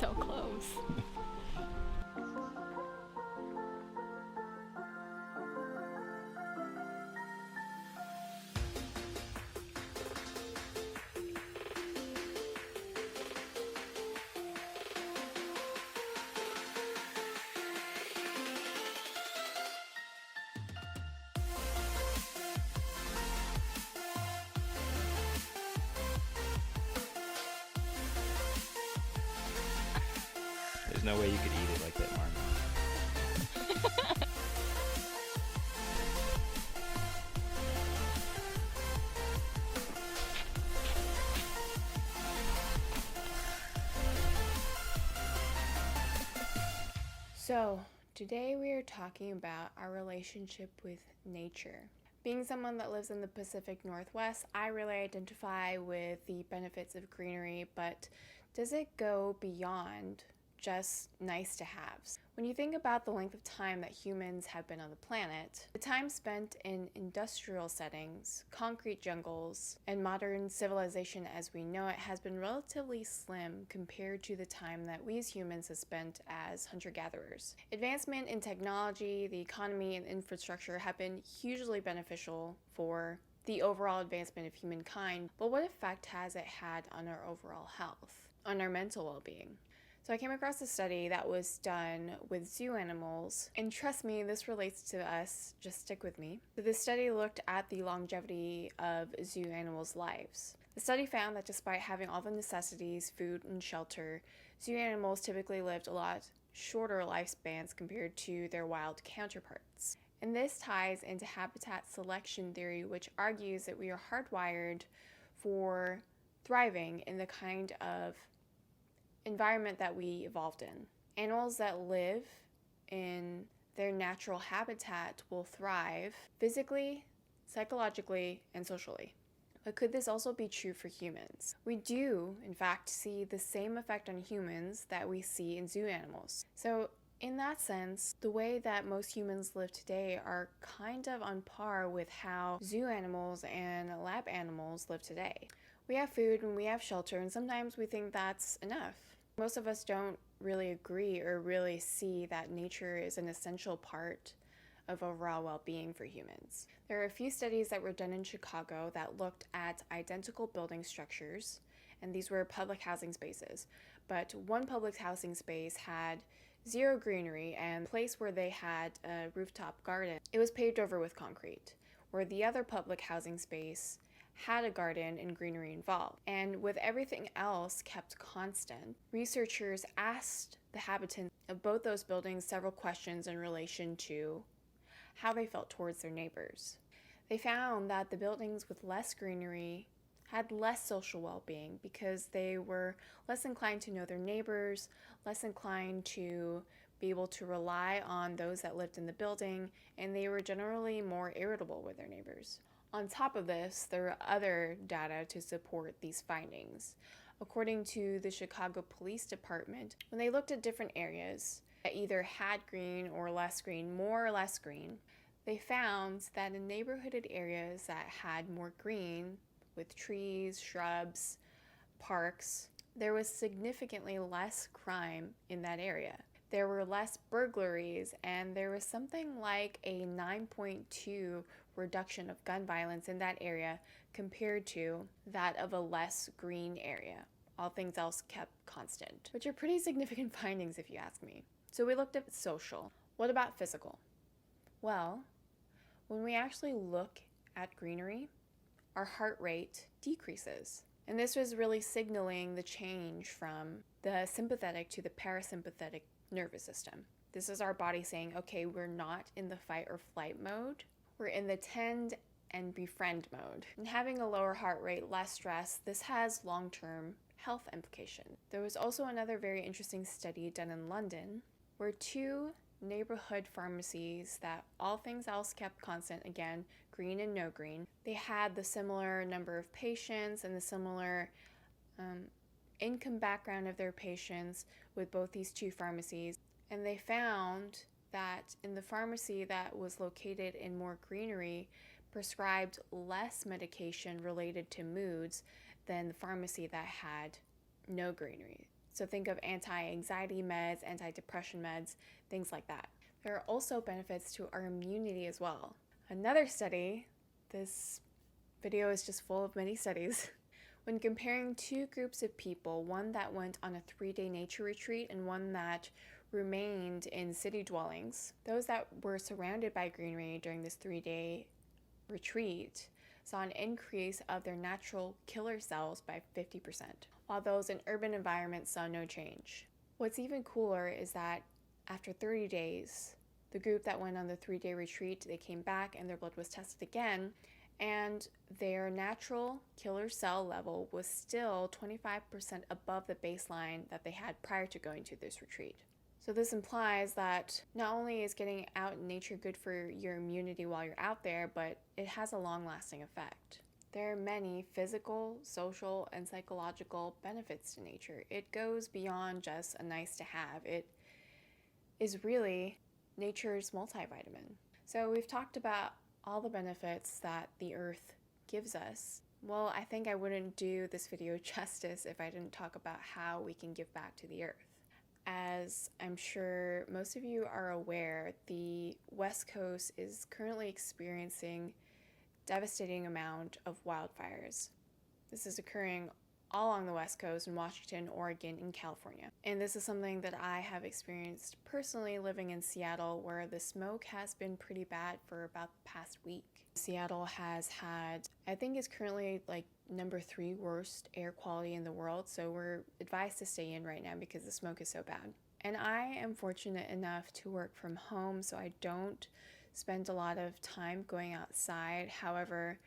So close. There's no way you could eat it like that, Marmot. So, today we are talking about our relationship with nature. Being someone that lives in the Pacific Northwest, I really identify with the benefits of greenery, but does it go beyond just nice to haves? When you think about the length of time that humans have been on the planet, the time spent in industrial settings, concrete jungles, and modern civilization as we know it has been relatively slim compared to the time that we as humans have spent as hunter-gatherers. Advancement in technology, the economy, and infrastructure have been hugely beneficial for the overall advancement of humankind, but what effect has it had on our overall health, on our mental well-being? So I came across a study that was done with zoo animals, and trust me, this relates to us, just stick with me. So this study looked at the longevity of zoo animals' lives. The study found that despite having all the necessities, food and shelter, zoo animals typically lived a lot shorter lifespans compared to their wild counterparts. And this ties into habitat selection theory, which argues that we are hardwired for thriving in the kind of environment that we evolved in. Animals that live in their natural habitat will thrive physically, psychologically, and socially. But could this also be true for humans? We do, in fact, see the same effect on humans that we see in zoo animals. So in that sense, the way that most humans live today are kind of on par with how zoo animals and lab animals live today. We have food and we have shelter, and sometimes we think that's enough. Most of us don't really agree or really see that nature is an essential part of overall well-being for humans. There are a few studies that were done in Chicago that looked at identical building structures, and these were public housing spaces. But one public housing space had zero greenery, and the place where they had a rooftop garden, it was paved over with concrete, where the other public housing space had a garden and greenery involved. And with everything else kept constant, researchers asked the inhabitants of both those buildings several questions in relation to how they felt towards their neighbors. They found that the buildings with less greenery had less social well-being because they were less inclined to know their neighbors, less inclined to be able to rely on those that lived in the building, and they were generally more irritable with their neighbors. On top of this, there are other data to support these findings. According to the Chicago Police Department, when they looked at different areas that either had green or less green, more or less green, they found that in neighborhooded areas that had more green, with trees, shrubs, parks, there was significantly less crime in that area. There were less burglaries, and there was something like a 9.2 reduction of gun violence in that area compared to that of a less green area. All things else kept constant, which are pretty significant findings if you ask me. So we looked at social. What about physical? Well, when we actually look at greenery, our heart rate decreases. And this was really signaling the change from the sympathetic to the parasympathetic nervous system. This is our body saying, okay, we're not in the fight or flight mode. We're in the tend and befriend mode. And having a lower heart rate, less stress, this has long-term health implications. There was also another very interesting study done in London where two neighborhood pharmacies that all things else kept constant, again, green and no green, they had the similar number of patients and the similar income background of their patients with both these two pharmacies. And they found that in the pharmacy that was located in more greenery prescribed less medication related to moods than the pharmacy that had no greenery. So think of anti-anxiety meds, anti-depression meds, things like that. There are also benefits to our immunity as well. Another study, this video is just full of many studies, when comparing two groups of people, one that went on a 3-day nature retreat and one that remained in city dwellings, those that were surrounded by greenery during this 3-day retreat saw an increase of their natural killer cells by 50%, while those in urban environments saw no change. What's even cooler is that after 30 days, the group that went on the 3-day retreat, they came back and their blood was tested again, and their natural killer cell level was still 25% above the baseline that they had prior to going to this retreat. So this implies that not only is getting out in nature good for your immunity while you're out there, but it has a long-lasting effect. There are many physical, social, and psychological benefits to nature. It goes beyond just a nice to have. It is really nature's multivitamin. So we've talked about all the benefits that the earth gives us. Well, I think I wouldn't do this video justice if I didn't talk about how we can give back to the earth. As I'm sure most of you are aware, the West Coast is currently experiencing devastating amount of wildfires. This is occurring all along the West Coast in Washington, Oregon, and California. And this is something that I have experienced personally living in Seattle, where the smoke has been pretty bad for about the past week. Seattle has had, I think it's currently like number 3 worst air quality in the world, so we're advised to stay in right now because the smoke is so bad. And I am fortunate enough to work from home, so I don't spend a lot of time going outside. However,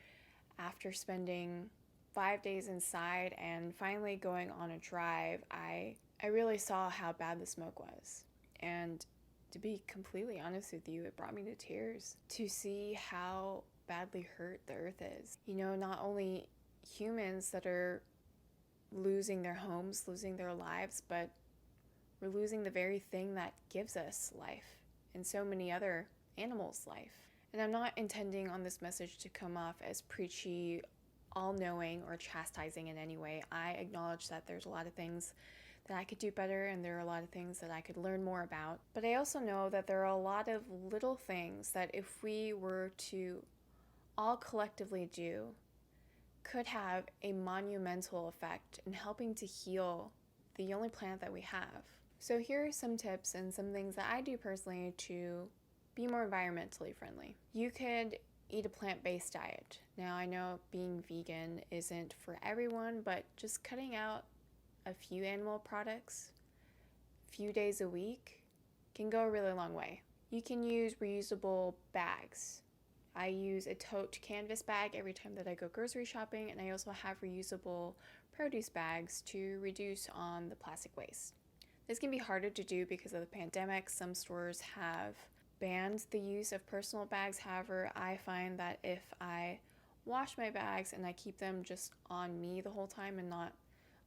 after spending 5 days inside and finally going on a drive, I really saw how bad the smoke was. And to be completely honest with you, it brought me to tears to see how badly hurt the earth is. You know, not only humans that are losing their homes, losing their lives, but we're losing the very thing that gives us life, and so many other animals' life. And I'm not intending on this message to come off as preachy, all-knowing, or chastising in any way. I acknowledge that there's a lot of things that I could do better, and there are a lot of things that I could learn more about. But I also know that there are a lot of little things that if we were to all collectively do, could have a monumental effect in helping to heal the only planet that we have. So here are some tips and some things that I do personally to be more environmentally friendly. You could eat a plant-based diet. Now, I know being vegan isn't for everyone, but just cutting out a few animal products, a few days a week, can go a really long way. You can use reusable bags. I use a tote canvas bag every time that I go grocery shopping, and I also have reusable produce bags to reduce on the plastic waste. This can be harder to do because of the pandemic. Some stores have banned the use of personal bags. However, I find that if I wash my bags and I keep them just on me the whole time and not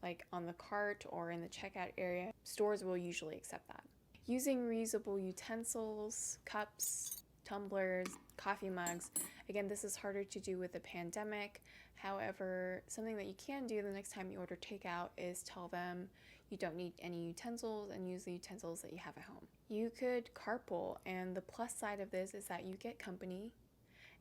like on the cart or in the checkout area, stores will usually accept that. Using reusable utensils, cups, tumblers, coffee mugs. Again, this is harder to do with the pandemic. However, something that you can do the next time you order takeout is tell them you don't need any utensils and use the utensils that you have at home. You could carpool, and the plus side of this is that you get company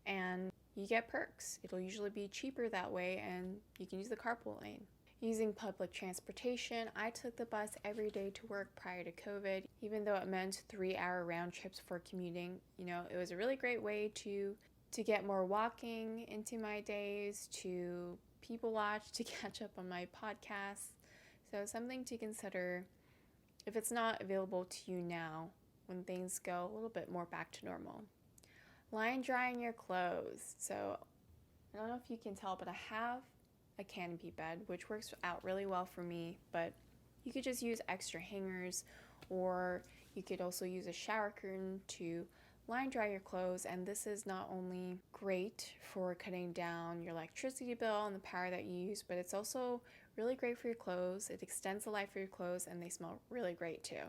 and you get perks. It'll usually be cheaper that way, and you can use the carpool lane. Using public transportation, I took the bus every day to work prior to COVID, even though it meant 3-hour round trips for commuting. You know, it was a really great way to get more walking into my days, to people watch, to catch up on my podcasts. So something to consider if it's not available to you now when things go a little bit more back to normal. Line drying your clothes. So I don't know if you can tell, but I have a canopy bed, which works out really well for me, but you could just use extra hangers, or you could also use a shower curtain to line dry your clothes. And this is not only great for cutting down your electricity bill and the power that you use, but it's also really great for your clothes. It extends the life of your clothes, and they smell really great too.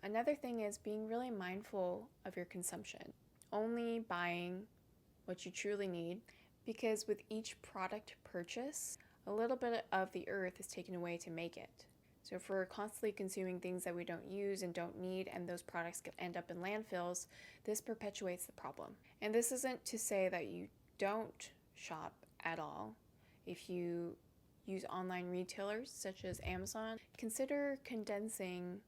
Another thing is being really mindful of your consumption. Only buying what you truly need, because with each product purchase, a little bit of the earth is taken away to make it. So if we're constantly consuming things that we don't use and don't need, and those products could end up in landfills, this perpetuates the problem. And this isn't to say that you don't shop at all. If you use online retailers such as Amazon, consider condensing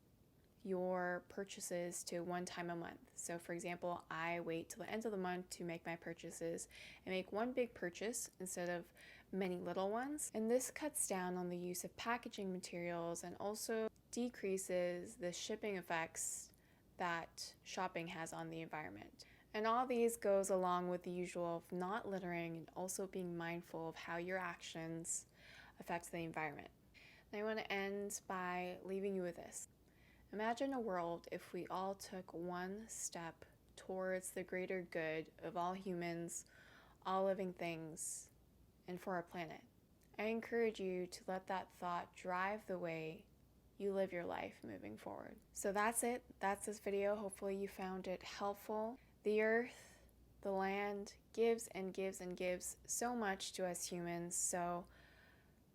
your purchases to one time a month. So for example, I wait till the end of the month to make my purchases and make one big purchase instead of many little ones. And this cuts down on the use of packaging materials and also decreases the shipping effects that shopping has on the environment. And all these goes along with the usual of not littering and also being mindful of how your actions affect the environment. And I want to end by leaving you with this. Imagine a world if we all took one step towards the greater good of all humans, all living things, and for our planet. I encourage you to let that thought drive the way you live your life moving forward. So that's it. That's this video. Hopefully you found it helpful. The earth, the land gives and gives and gives so much to us humans. So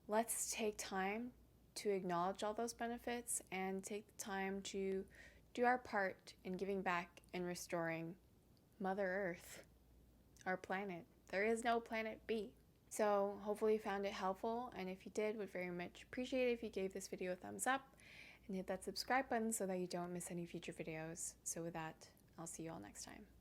let's take time to acknowledge all those benefits and take the time to do our part in giving back and restoring Mother Earth, our planet. There is no planet B. So hopefully you found it helpful, and if you did, would very much appreciate it if you gave this video a thumbs up and hit that subscribe button so that you don't miss any future videos. So with that, I'll see you all next time.